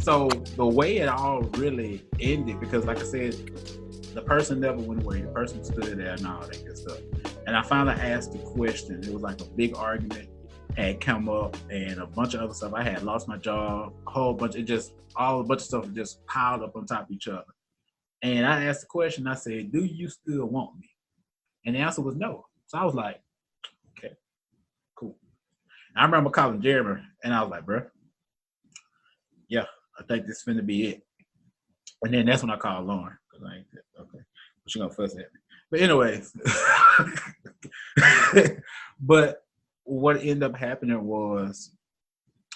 So the way it all really ended, because like I said, the person never went away. The person stood there and all that good stuff. And I finally asked the question. It was like a big argument had come up and a bunch of other stuff. I had lost my job, a whole bunch of a bunch of stuff just piled up on top of each other. And I asked the question, I said, do you still want me? And the answer was no. So I was like, okay, cool. And I remember calling Jeremy and I was like, bro, yeah, I think this finna be it. And then that's when I called Lauren. Cause I ain't okay. But she gonna fuss at me. But anyways. But what ended up happening was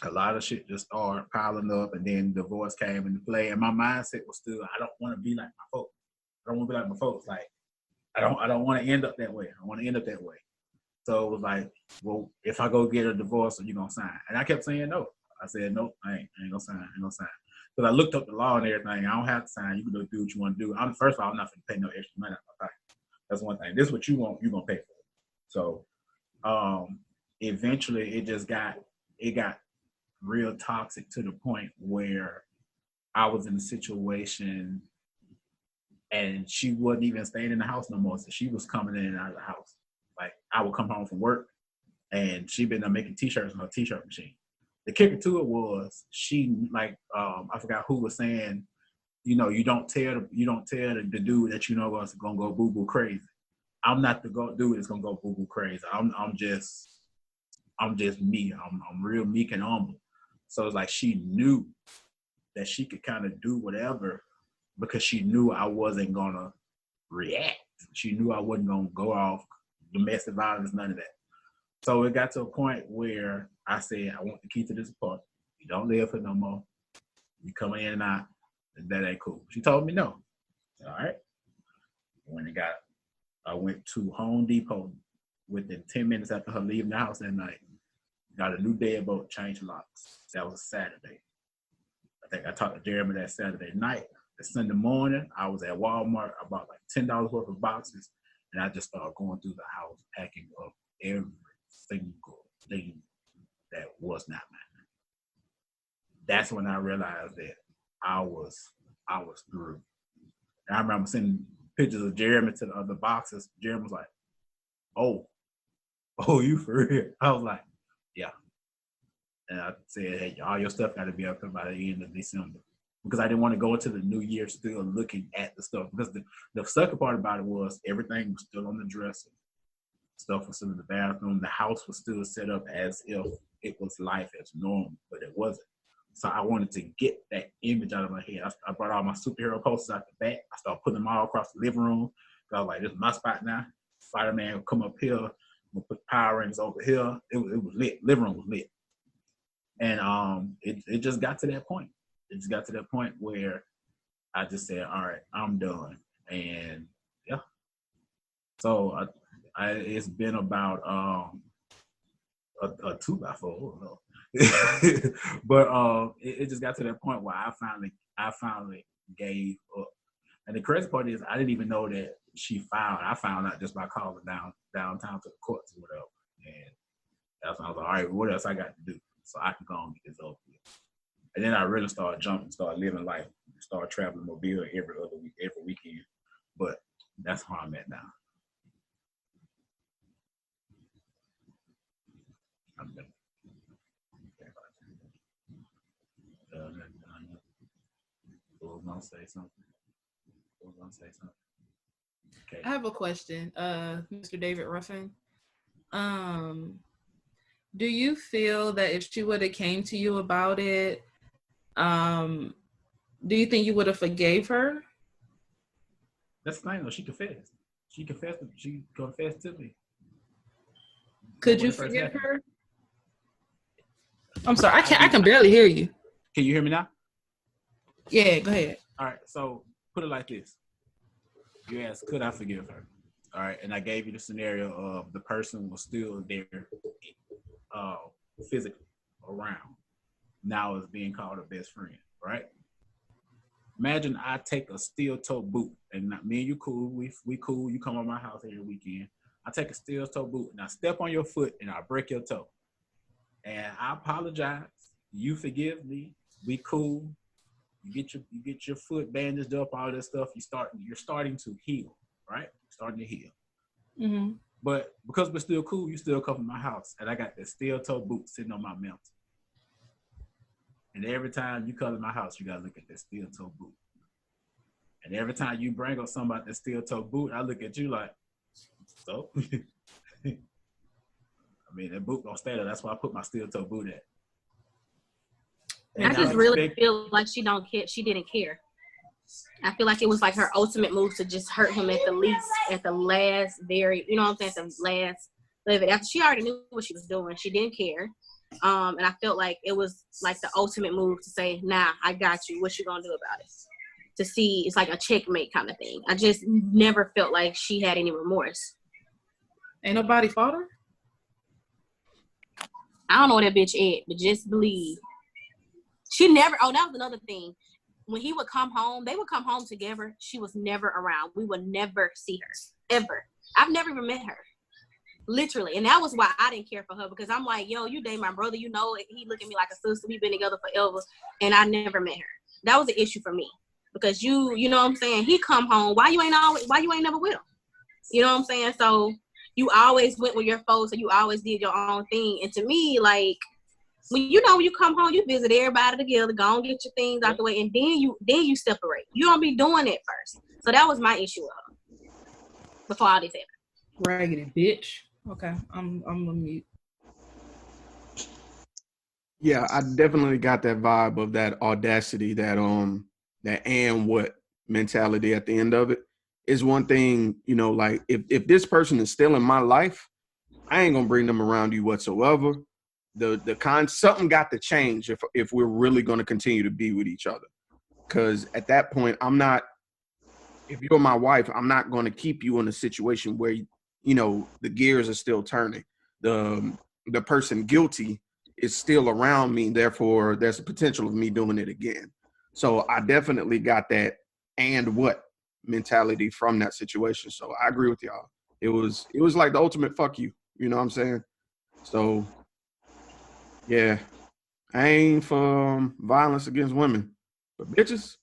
a lot of shit just started piling up, and then divorce came into play. And my mindset was still, I don't want to be like my folks. I don't want to be like my folks. Like, I don't want to end up that way. I want to end up that way. So it was like, well, if I go get a divorce, are you gonna sign? And I kept saying no. I said, nope, I ain't gonna sign. I ain't gonna sign. Because I looked up the law and everything. I don't have to sign. You can do what you want to do. First of all, I'm not going to pay no extra money out of my pocket. That's one thing. This is what you want, you're going to pay for it. So eventually it got real toxic to the point where I was in a situation and she wasn't even staying in the house no more. So she was coming in and out of the house. Like, I would come home from work and she'd been making t-shirts on her t-shirt machine. The kicker to it was she, like, I forgot who was saying, you know, you don't tell the dude that you know is gonna go boo boo crazy. I'm not the dude that's gonna go boo boo crazy. I'm just me. I'm real meek and humble. So it's like she knew that she could kind of do whatever because she knew I wasn't gonna react. She knew I wasn't gonna go off domestic violence, none of that. So it got to a point where I said, I want the key to this apartment. You don't live here no more. You come in and out, and that ain't cool. She told me no. Said, all right. I went to Home Depot within 10 minutes after her leaving the house that night. Got a new deadbolt, changed locks. That was a Saturday. I think I talked to Jeremy that Saturday night. The Sunday morning, I was at Walmart. I bought like $10 worth of boxes, and I just started going through the house, packing up every single thing that was not mine. That's when I realized that I was through. And I remember sending pictures of Jeremy to the other boxes. Jeremy was like, oh, you for real? I was like, yeah. And I said, hey, all your stuff got to be up here by the end of December. Because I didn't want to go into the new year still looking at the stuff. Because the sucker part about it was everything was still on the dresser. Stuff was still in the bathroom. The house was still set up as if it was life as normal, but it wasn't. So I wanted to get that image out of my head. I brought all my superhero posters out the back. I started putting them all across the living room. I was like, this is my spot now. Spider-Man would come up here. We'll put Power Rangers over here. It was lit. Living room was lit. And it just got to that point. It just got to that point where I just said, all right, I'm done. And yeah. So it's been about a 2x4. But it just got to that point where I finally gave up. And the crazy part is I didn't even know that she filed. I found out just by calling downtown to the courts or whatever. And that's when I was like, all right, what else I got to do so I can go and get this over with. And then I really started jumping, started living life, started traveling mobile every weekend. But that's how I'm at now. I'm done. Who was gonna say something? Okay. I have a question, Mr. David Ruffin. Do you feel that if she would have came to you about it, do you think you would have forgave her? That's the thing, though. She confessed. She confessed to me. Could you forgive her? I'm sorry, I can barely hear you. Can you hear me now? Yeah, go ahead. All right, so put it like this. You asked, could I forgive her? All right, and I gave you the scenario of the person was still there physically around. Now is being called a best friend, right? Imagine I take a steel toe boot, and me and you cool, we cool, you come on my house every weekend. I take a steel toe boot, and I step on your foot, and I break your toe. And I apologize. You forgive me. We cool. you get your foot bandaged up, all that stuff. You're starting to heal, right? Starting to heal. Mm-hmm. But because we're still cool, you still come to my house, and I got that steel toe boot sitting on my mountain. And every time you come to my house, you gotta look at that steel toe boot. And every time you bring up something about that steel toe boot, I look at you like, so. I mean, that boot gonna stay there. That's why I put my steel toe boot at. And I just really feel like she didn't care. I feel like it was like her ultimate move to just hurt him at the last, very, you know what I'm saying, at the last level. After she already knew what she was doing, she didn't care. And I felt like it was like the ultimate move to say, nah, I got you. What you gonna do about it? To see, it's like a checkmate kind of thing. I just never felt like she had any remorse. Ain't nobody fought her? I don't know what that bitch ate, but just believe. She never, that was another thing. When he would come home, they would come home together. She was never around. We would never see her, ever. I've never even met her, literally. And that was why I didn't care for her, because I'm like, yo, you date my brother, you know, he look at me like a sister. We've been together forever, and I never met her. That was an issue for me, because you know what I'm saying? He come home. Why you ain't never with him? You know what I'm saying? So you always went with your folks, so you always did your own thing. And to me, like, when you come home, you visit everybody together, go and get your things out the way, and then you separate. You don't be doing it first. So that was my issue with her before all this happened. Raggedy bitch. Okay, I'm gonna mute. Yeah, I definitely got that vibe of that audacity, that and what mentality at the end of it. Is one thing, you know, like if this person is still in my life, I ain't gonna bring them around you whatsoever. Something got to change if we're really gonna continue to be with each other. Because at that point, if you're my wife, I'm not gonna keep you in a situation where, you know, the gears are still turning. The person guilty is still around me, therefore there's a potential of me doing it again. So I definitely got that and what mentality from that situation. So I agree with y'all. It was like the ultimate fuck you. You know what I'm saying? So yeah, I ain't for violence against women, but bitches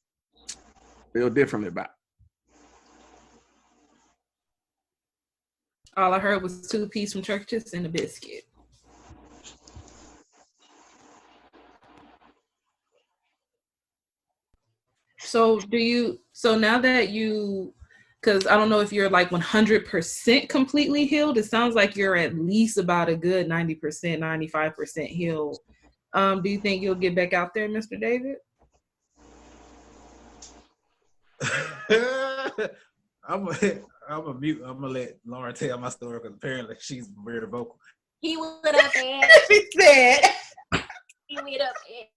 feel differently about it. All I heard was 2 pieces from churches and a biscuit. So now that because I don't know if you're like 100% completely healed. It sounds like you're at least about a good 90%, 95% healed. Do you think you'll get back out there, Mr. David? I'm a mute. I'm gonna let Lauren tell my story, because apparently she's very vocal. He went up there. She said. He went up there.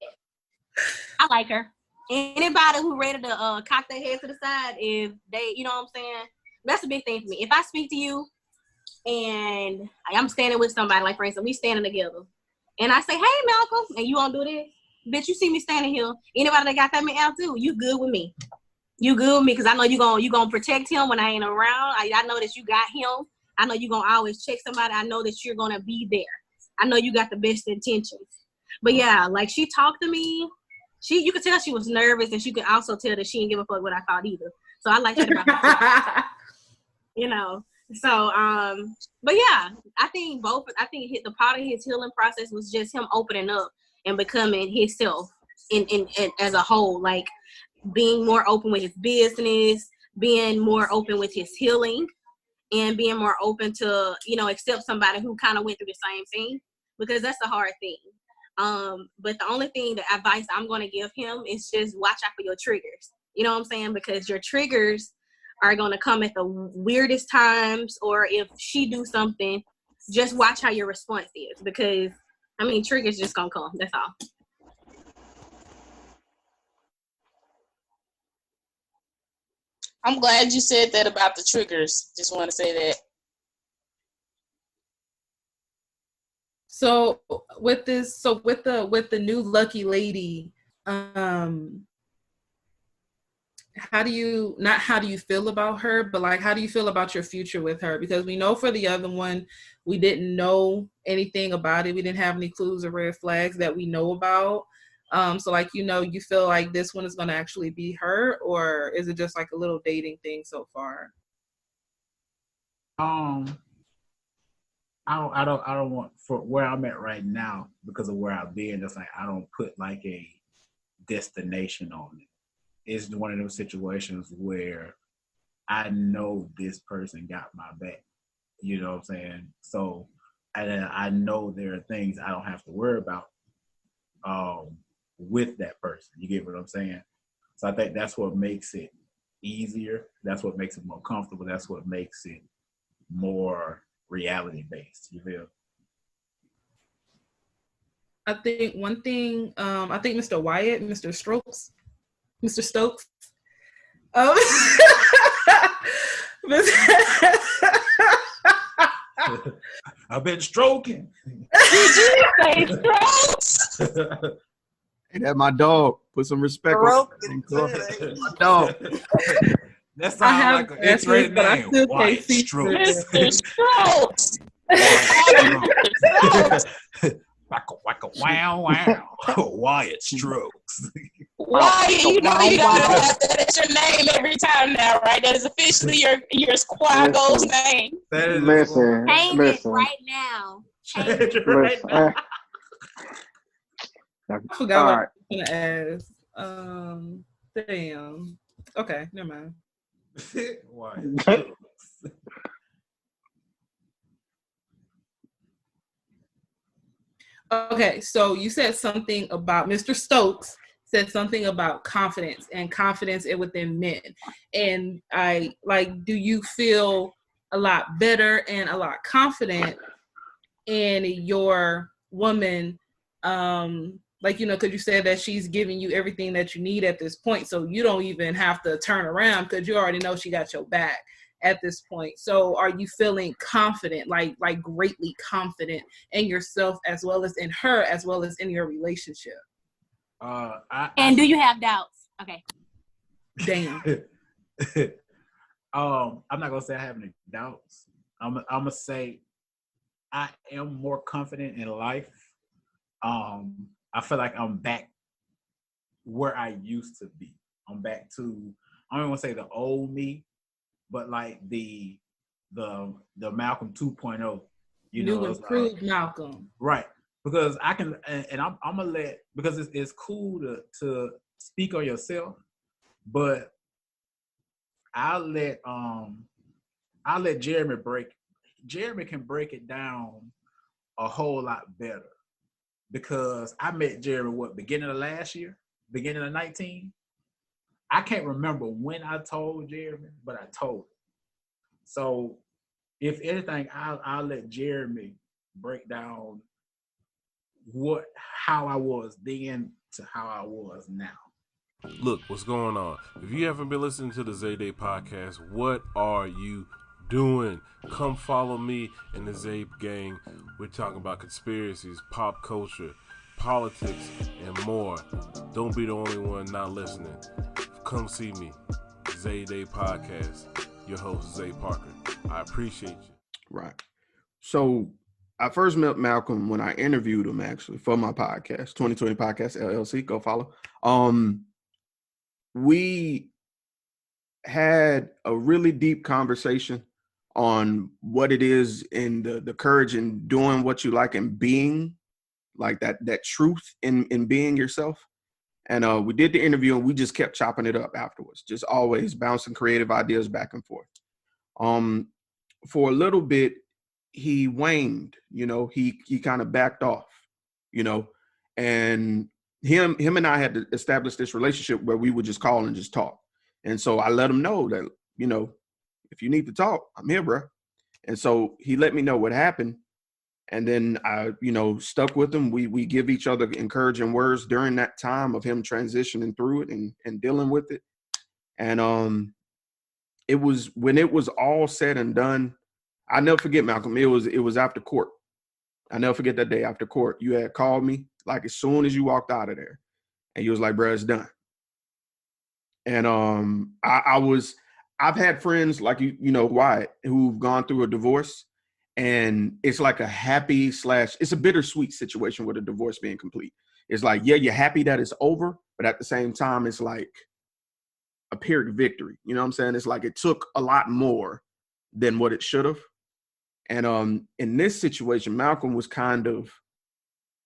I like her. Anybody who ready to cock their head to the side, if they, you know what I'm saying, that's a big thing for me. If I speak to you and I'm standing with somebody, like for instance, we standing together, and I say, hey, Malcolm, and you won't do this, bitch, you see me standing here. Anybody that got that man out too, you good with me. You good with me, because I know you gonna protect him when I ain't around. I know that you got him. I know you gonna always check somebody. I know that you're gonna be there. I know you got the best intentions. But yeah, like, she talked to me. You could tell she was nervous, and she could also tell that she didn't give a fuck what I thought either. So I like that about her. You know. So, but yeah, I think the part of his healing process was just him opening up and becoming himself in as a whole, like being more open with his business, being more open with his healing, and being more open to, you know, accept somebody who kind of went through the same thing, because that's the hard thing. But the only thing, the advice I'm going to give him is just watch out for your triggers. You know what I'm saying? Because your triggers are going to come at the weirdest times, or if she do something, just watch how your response is, because, I mean, triggers just going to come. That's all. I'm glad you said that about the triggers. Just want to say that. So with the new lucky lady, how do you feel about her, but like, how do you feel about your future with her? Because we know for the other one, we didn't know anything about it. We didn't have any clues or red flags that we know about. So like, you feel like this one is going to actually be her, or is it just like a little dating thing so far? I don't want, for where I'm at right now, because of where I've been, it's like I don't put like a destination on it. It's one of those situations where I know this person got my back. You know what I'm saying? So I know there are things I don't have to worry about with that person. You get what I'm saying? So I think that's what makes it easier. That's what makes it more comfortable. That's what makes it more reality based. You feel? I think one thing, I think Mr. Wyatt, Mr. Stokes, I've been stroking. Did you say Strokes? Hey, that's my dog. Put some respect on my dog. That sounds like an X-rated name. White Strokes. Mr. Strokes. Wow. Wyatt Strokes. Wyatt, you know you gotta have that as your name every time now, right? That is officially your squad goals name. Listen. Change it right now. Change it. Right now. I forgot what I was gonna ask. Damn. Okay, never mind. Wyatt Strokes. Okay, so you said something about Mr. Stokes said something about confidence and confidence within men. And do you feel a lot better and a lot confident in your woman? Because you said that she's giving you everything that you need at this point. So you don't even have to turn around because you already know she got your back at this point. So are you feeling confident, like greatly confident in yourself as well as in her, as well as in your relationship? And do you have doubts? Okay. Damn. I'm not gonna say I have any doubts. I'm gonna say I am more confident in life. I feel like I'm back where I used to be. I'm back to, I don't want to say the old me, but like the Malcolm 2.0. New improved Malcolm. Right. Because I can, and I'm gonna let, because it's cool to speak on yourself, but I'll let Jeremy can break it down a whole lot better, because I met Jeremy beginning of last year, beginning of 19. I can't remember when I told Jeremy, but I told him. So if anything, I'll let Jeremy break down how I was then to how I was now. Look, what's going on? If you haven't been listening to the Zayday podcast, what are you doing? Come follow me and the Zay gang. We're talking about conspiracies, pop culture, politics, and more. Don't be the only one not listening. Come see me. Zayday podcast. Your host, Zay Parker. I appreciate you. Right. So I first met Malcolm when I interviewed him, actually, for my podcast, 2020 Podcast LLC. Go follow. We had a really deep conversation on what it is in the courage in doing what you like and being like that truth in being yourself. And we did the interview and we just kept chopping it up afterwards, just always bouncing creative ideas back and forth. For a little bit, he waned, he kind of backed off, and him and I had to establish this relationship where we would just call and just talk. And so I let him know that, if you need to talk, I'm here, bro. And so he let me know what happened. And then I, stuck with him. We give each other encouraging words during that time of him transitioning through it and dealing with it. And it was, when it was all said and done, I never forget, Malcolm, it was after court. I never forget that day after court. You had called me like as soon as you walked out of there, and you was like, bro, it's done. And I've had friends like Wyatt, who've gone through a divorce, and it's like a happy / it's a bittersweet situation with a divorce being complete. it's like, yeah, you're happy that it's over, but at the same time, it's like a Pyrrhic victory. You know what I'm saying? It's like it took a lot more than what it should have. And in this situation, Malcolm was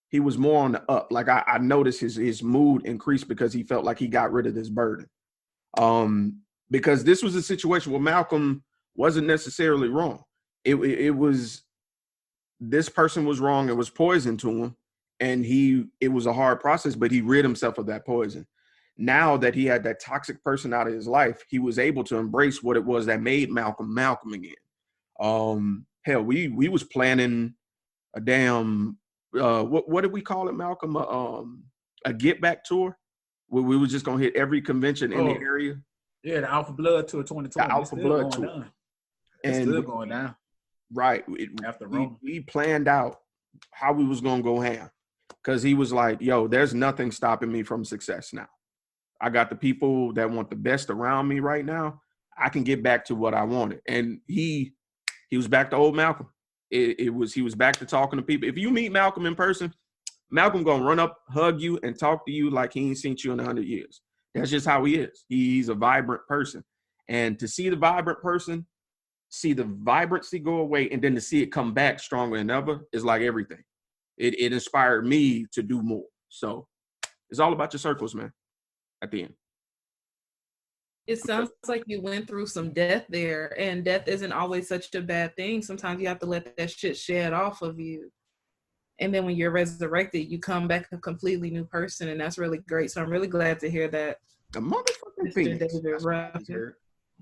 he was more on the up. Like I noticed his mood increased because he felt like he got rid of this burden. Because this was a situation where Malcolm wasn't necessarily wrong. It was, this person was wrong. It was poison to him. And it was a hard process, but he rid himself of that poison. Now that he had that toxic person out of his life, he was able to embrace what it was that made Malcolm again. Hell, we was planning a damn, what did we call it, Malcolm? A get back tour where we were just going to hit every convention in the area. Yeah, the Alpha Blood Tour 2020. The Alpha Blood Tour. It's still going down. Right. After we planned out how we was going to go ham. Because he was like, yo, there's nothing stopping me from success now. I got the people that want the best around me right now. I can get back to what I wanted. And he was back to old Malcolm. He was back to talking to people. If you meet Malcolm in person, Malcolm going to run up, hug you, and talk to you like he ain't seen you in 100 years. That's just how he is. He's a vibrant person. And to see the vibrant person, see the vibrancy go away, and then to see it come back stronger than ever is like everything. It inspired me to do more. So it's all about your circles, man, at the end. It sounds like you went through some death there, and death isn't always such a bad thing. Sometimes you have to let that shit shed off of you. And then when you're resurrected, you come back a completely new person, and that's really great. So I'm really glad to hear that. The motherfucking Phoenix.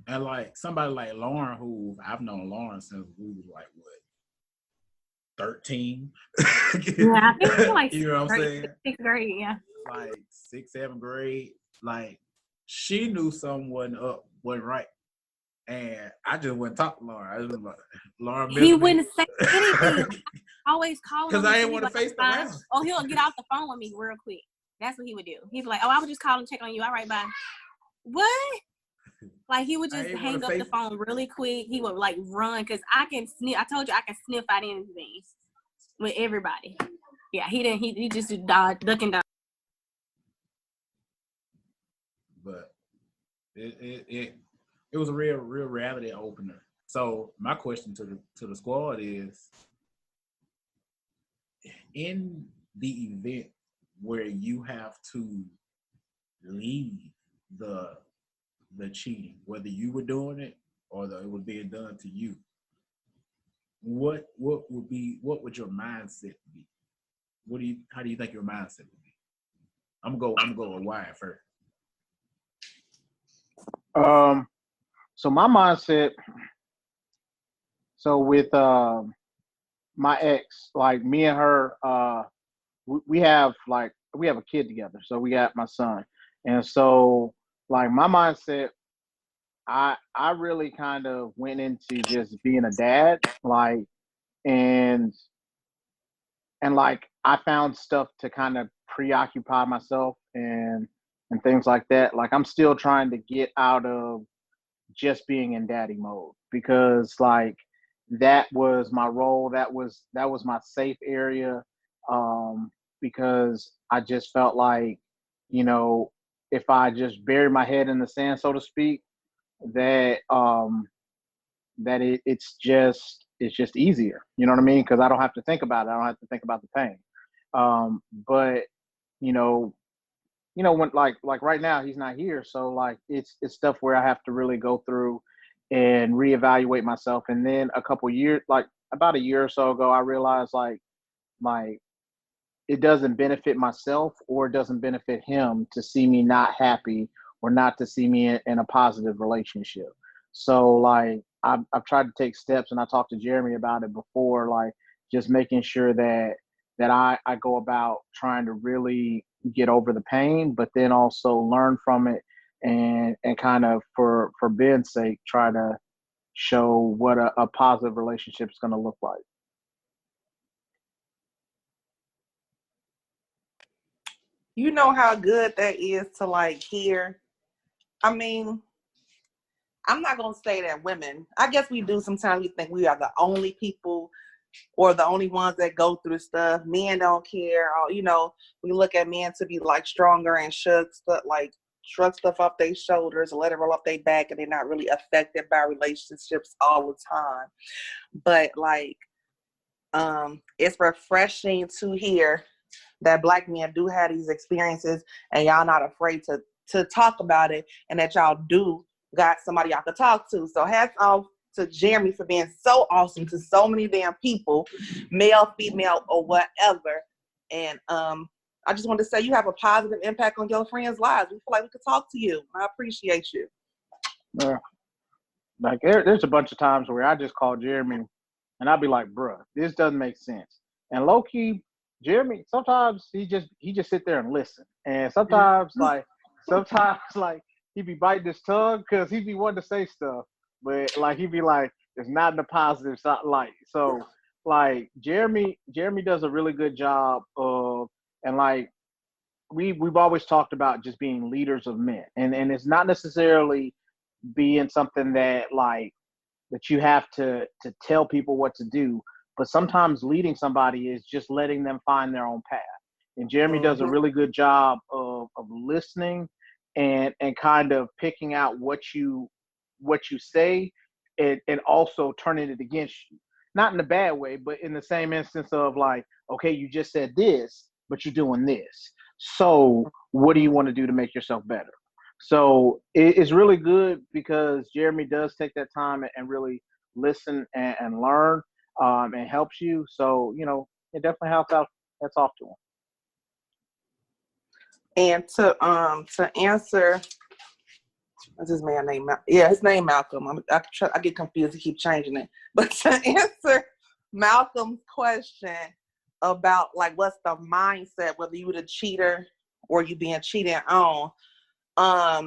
And like somebody like Lauren, who I've known Lauren since we was like, what, 13? Yeah, I think like you know what I'm saying? 6th grade, yeah. Like 6th, 7th grade. Like she knew something wasn't right. And I just wouldn't talk to Lauren. I was like, Lauren, he wouldn't say anything. I always call him because I ain't want to face the fine. rest. Oh, he'll get off the phone with me real quick. That's what he would do. He's like, oh, I would just call and check on you. All right, bye. What? Like he would just hang up the phone really quick. He would like run because I can sniff. I told you I can sniff out anything with everybody. Yeah, he didn't. He just duck and dodge. But it was a real reality opener. So my question to the squad is, in the event where you have to leave the cheating, whether you were doing it or it was being done to you, what would your mindset be? How do you think your mindset would be? I'm gonna go with Wyatt first. So my mindset, so with my ex, like me and her, we have a kid together. So we got my son. And so like my mindset, I really kind of went into just being a dad, like, and like I found stuff to kind of preoccupy myself and things like that. Like I'm still trying to get out of just being in daddy mode, because like that was my role. That was my safe area. Because I just felt like, you know, if I just bury my head in the sand, so to speak, that it's just easier. You know what I mean? Because I don't have to think about it. I don't have to think about the pain. But you know, when like right now he's not here, so like it's stuff where I have to really go through and reevaluate myself. And then a couple years, like about a year or so ago, I realized like it doesn't benefit myself or it doesn't benefit him to see me not happy or not to see me in a positive relationship. So like I've tried to take steps, and I talked to Jeremy about it before, like just making sure that I go about trying to really get over the pain, but then also learn from it and kind of for Ben's sake, try to show what a positive relationship is going to look like. You know how good that is to like hear. I mean, I'm not going to say that women, I guess we do sometimes, we think we are the only people or the only ones that go through stuff. Men don't care. Or, you know, we look at men to be like stronger and shrug stuff off their shoulders and let it roll off their back, and they're not really affected by relationships all the time. But like, it's refreshing to hear that Black men do have these experiences and y'all not afraid to talk about it, and that y'all do got somebody y'all could talk to. So hats off to Jeremy for being so awesome to so many damn people, male, female, or whatever. And I just want to say you have a positive impact on your friends' lives. We feel like we could talk to you. I appreciate you. Like there's a bunch of times where I just call Jeremy and I'll be like, bruh, this doesn't make sense. And low key, Jeremy, sometimes he just sit there and listen. And sometimes like he be biting his tongue because he be wanting to say stuff. But like he be like, it's not in the positive light. So like Jeremy does a really good job of, and like we've always talked about just being leaders of men. And it's not necessarily being something that like that you have to tell people what to do, but sometimes leading somebody is just letting them find their own path. And Jeremy does a really good job of listening and kind of picking out what you say and also turning it against you. Not in a bad way, but in the same instance of like, okay, you just said this, but you're doing this. So what do you want to do to make yourself better? So it's really good because Jeremy does take that time and really listen and learn and helps you. So, you know, it definitely helps out. That's off to him. And to answer, what's his man name? Yeah, his name Malcolm. I get confused to keep changing it. But to answer Malcolm's question about like what's the mindset, whether you were the cheater or you being cheated on, I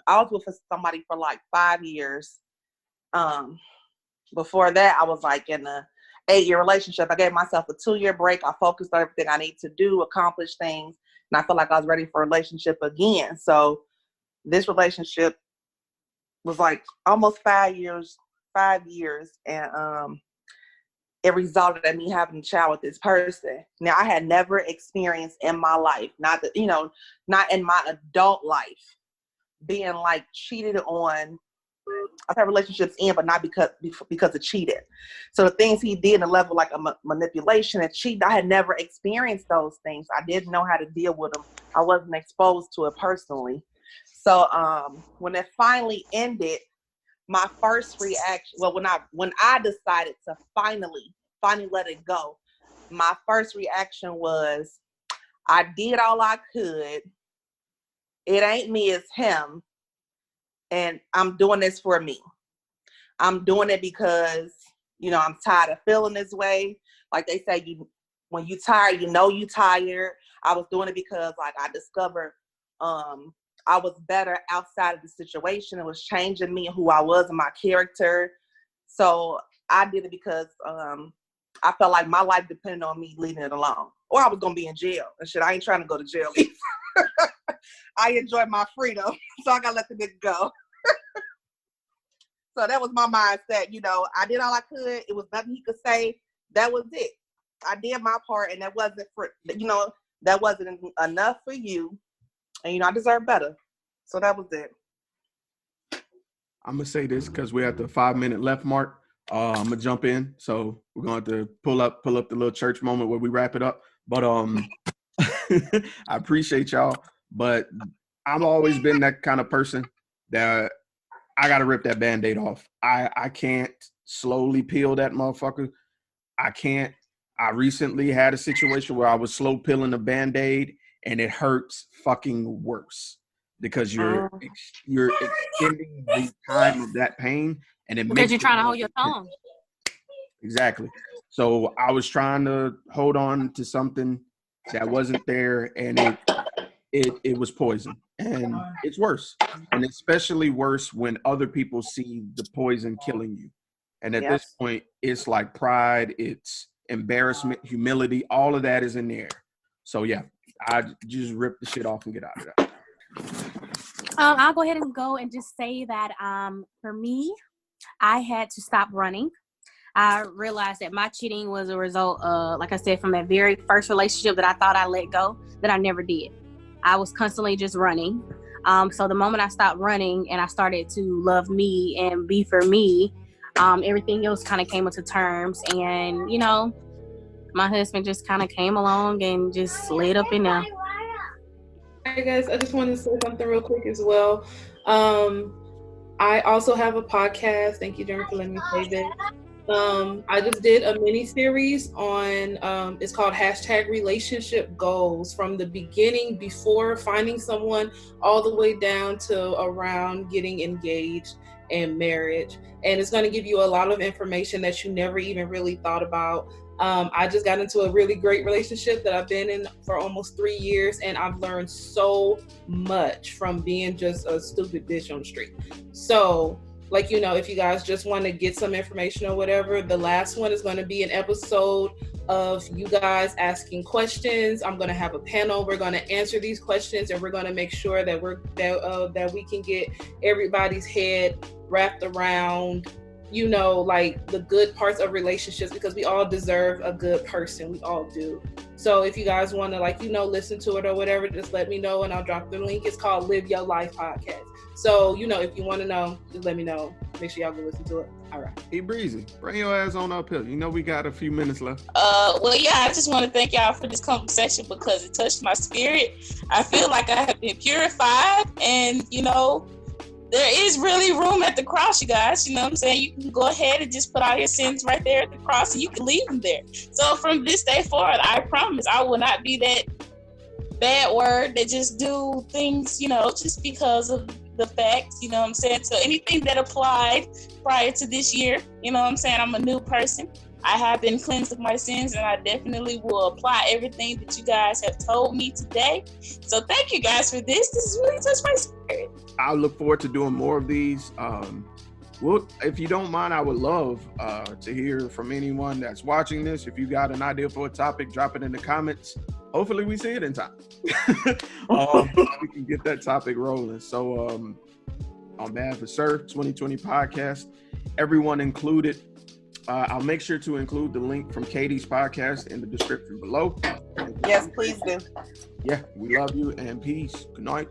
was with somebody for like 5 years. Before that, I was like in a 8-year relationship. I gave myself a 2-year break. I focused on everything I need to do, accomplish things, and I felt like I was ready for a relationship again. So this relationship was like almost 5 years, and it resulted in me having a child with this person. Now, I had never experienced in my life, not in my adult life, being like cheated on. I've had relationships in, but not because of cheating. So the things he did in the level like a manipulation and cheating, I had never experienced those things. I didn't know how to deal with them. I wasn't exposed to it personally. So when it finally ended, my first reaction, well, when I decided to finally let it go, my first reaction was, I did all I could. It ain't me, it's him. And I'm doing this for me. I'm doing it because, you know, I'm tired of feeling this way. Like they say, when you tired, you know you tired. I was doing it because like I discovered I was better outside of the situation. It was changing me and who I was and my character. So I did it because I felt like my life depended on me leaving it alone. Or I was going to be in jail. And shit, I ain't trying to go to jail either. I enjoy my freedom, so I got to let the nigga go. So that was my mindset. You know, I did all I could. It was nothing he could say. That was it. I did my part, and that wasn't that wasn't enough for you. And, you know, I deserve better. So that was it. I'm going to say this because we're at the 5-minute left mark. I'm going to jump in. So we're going to pull up the little church moment where we wrap it up. But I appreciate y'all. But I've always been that kind of person that I got to rip that Band-Aid off. I can't slowly peel that motherfucker. I can't. I recently had a situation where I was slow peeling the Band-Aid and it hurts fucking worse because you're extending the time of that pain and it because you're trying to hold your tongue. Exactly. So I was trying to hold on to something that wasn't there, and it was poison, and it's worse, and especially worse when other people see the poison killing you. And at this point, it's like pride, it's embarrassment, humility, all of that is in the air. So yeah, I just rip the shit off and get out of there. I'll go ahead and go and just say that for me, I had to stop running. I realized that my cheating was a result of, like I said, from that very first relationship that I thought I let go, that I never did. I was constantly just running. So the moment I stopped running and I started to love me and be for me, everything else kind of came into terms. And, you know, my husband just kind of came along and just slid up in there. Hey guys, I just wanted to say something real quick as well. I also have a podcast. Thank you, Jeremy, for letting me say this. I just did a mini series on it's called #Relationship Goals, from the beginning, before finding someone, all the way down to around getting engaged and marriage. And it's going to give you a lot of information that you never even really thought about. I just got into a really great relationship that I've been in for almost 3 years, and I've learned so much from being just a stupid bitch on the street. So, like, you know, if you guys just want to get some information or whatever, the last one is going to be an episode of you guys asking questions. I'm going to have a panel. We're going to answer these questions, and we're going to make sure that that we can get everybody's head wrapped around, you know, like the good parts of relationships, because we all deserve a good person. We all do. So if you guys want to, like, you know, listen to it or whatever, just let me know and I'll drop the link. It's called Live Your Life Podcast. So, you know, if you want to know, just let me know. Make sure y'all go listen to it. All right. Hey, Breezy, bring your ass on up here. You know we got a few minutes left. Well, yeah, I just want to thank y'all for this conversation because it touched my spirit. I feel like I have been purified, and, you know, there is really room at the cross, you guys. You know what I'm saying? You can go ahead and just put all your sins right there at the cross, and you can leave them there. So from this day forward, I promise I will not be that bad word that just do things, you know, just because of the facts, you know what I'm saying? So anything that applied prior to this year, you know what I'm saying? I'm a new person. I have been cleansed of my sins, and I definitely will apply everything that you guys have told me today. So thank you guys for this. This is really touched my spirit. I look forward to doing more of these. Well, if you don't mind, I would love to hear from anyone that's watching this. If you got an idea for a topic, drop it in the comments. Hopefully we see it in time. We can get that topic rolling. So on behalf of Sirr 2020 podcast, everyone included, I'll make sure to include the link from Katie's podcast in the description below. Yes, please do. Yeah, we love you and peace. Good night.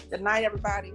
Good night, everybody.